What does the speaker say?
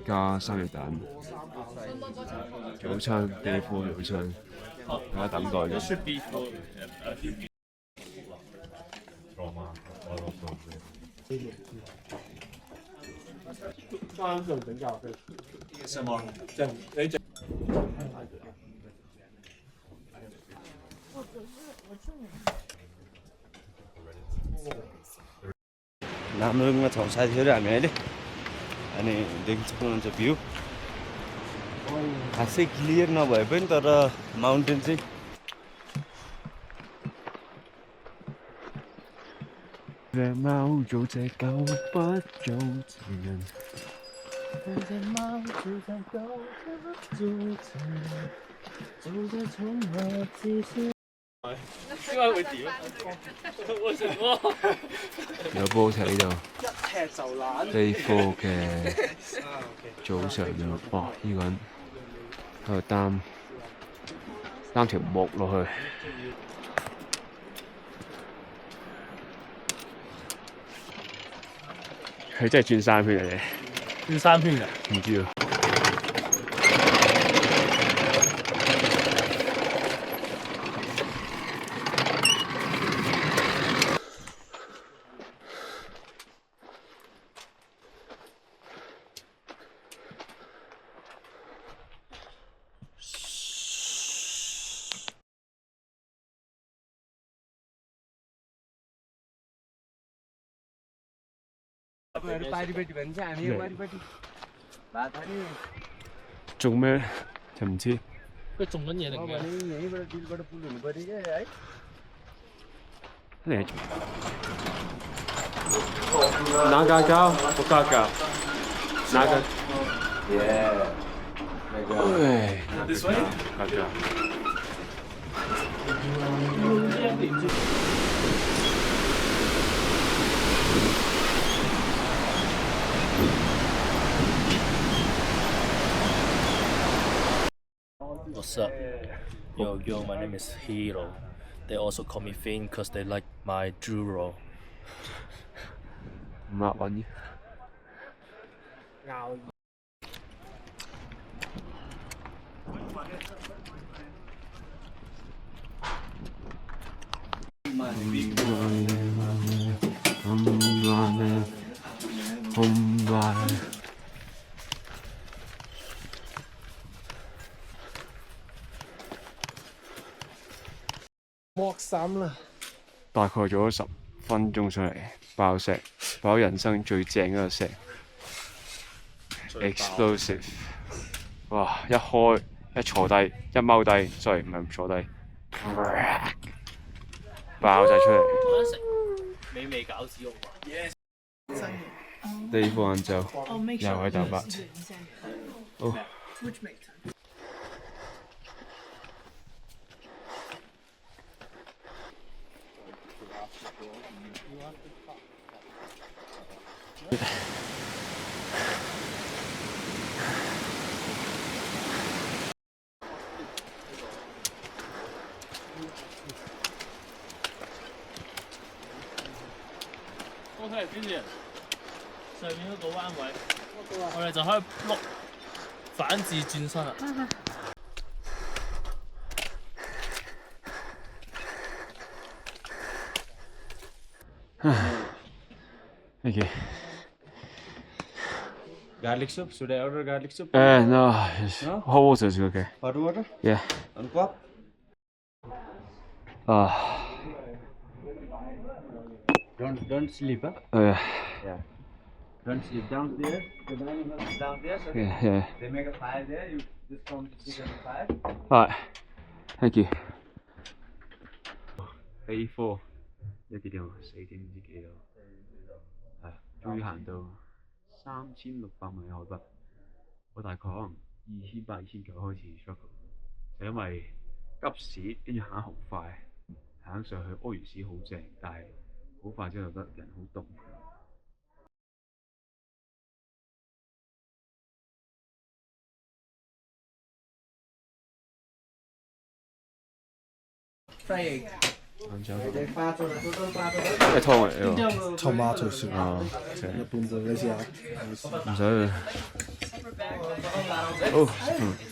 加生魚蛋，早餐地庫早餐，大家等待嘅。남릉 정사시를 하면 अनि देख्न सक्नुहुन्छ भ्यू खासै क्लियर नभए पनि तर माउन्टेन चाहिँ隻貓做隻狗不做情人。做隻貓，做隻狗，不做情人，做隻寵物至少。應該會點？為什麼？有波踢呢度，一踢就爛。地庫嘅早上啊，哇！呢個人喺度擔條木落去。佢真係轉3圈嚟嘅，轉3圈㗎？唔知啊。तपाईँहरू पारिपट्टि भने चाहिँ हामी यो पारिपट्टि भात खाने做咩就唔知。佢種緊嘢嚟嘅。यहीँबाट डिलबाट पुल हुनु पऱ्यो क्या है嚟拿嘎高，不嘎高，拿个。对，嘎高。What's up? Yo, my name is Hero. They also call me Finn because they like my Juro. 唔押韻嘅。剝衫啦！大概做咗10分鐘上嚟，爆石，爆人生最正嗰個石 ，explosive！ 哇！一開一坐低一踎低，sorry唔係唔坐低，爆晒出嚟。美味餃子肉啊！地庫晏晝又喺大白。好。OK， 邊邊上面嗰個彎位，我哋就可以碌反字轉身啦。Thank you. Garlic soup? Should I order garlic soup? No, No? hot water is okay. Hot water? Yeah. On cup? Don't sleep, huh? Yeah. Don't sleep downstairs. The dining hall is downstairs. Okay? Yeah. They make a fire there. You just come to sit on the fire. Alright. Thank you. A4 1點4點唔知幾多，係終於行到3600米海拔。我大概可能2800、2900開始 struggle， 就因為急屎跟住行得好快，行上去屙完屎好正，但係好快之後覺得人好凍。Fry egg. 晏晝你花咗啦，都花咗啦。咩湯嚟喎？tomato soup. 啊，日本就你試下。唔使。 잠깐만.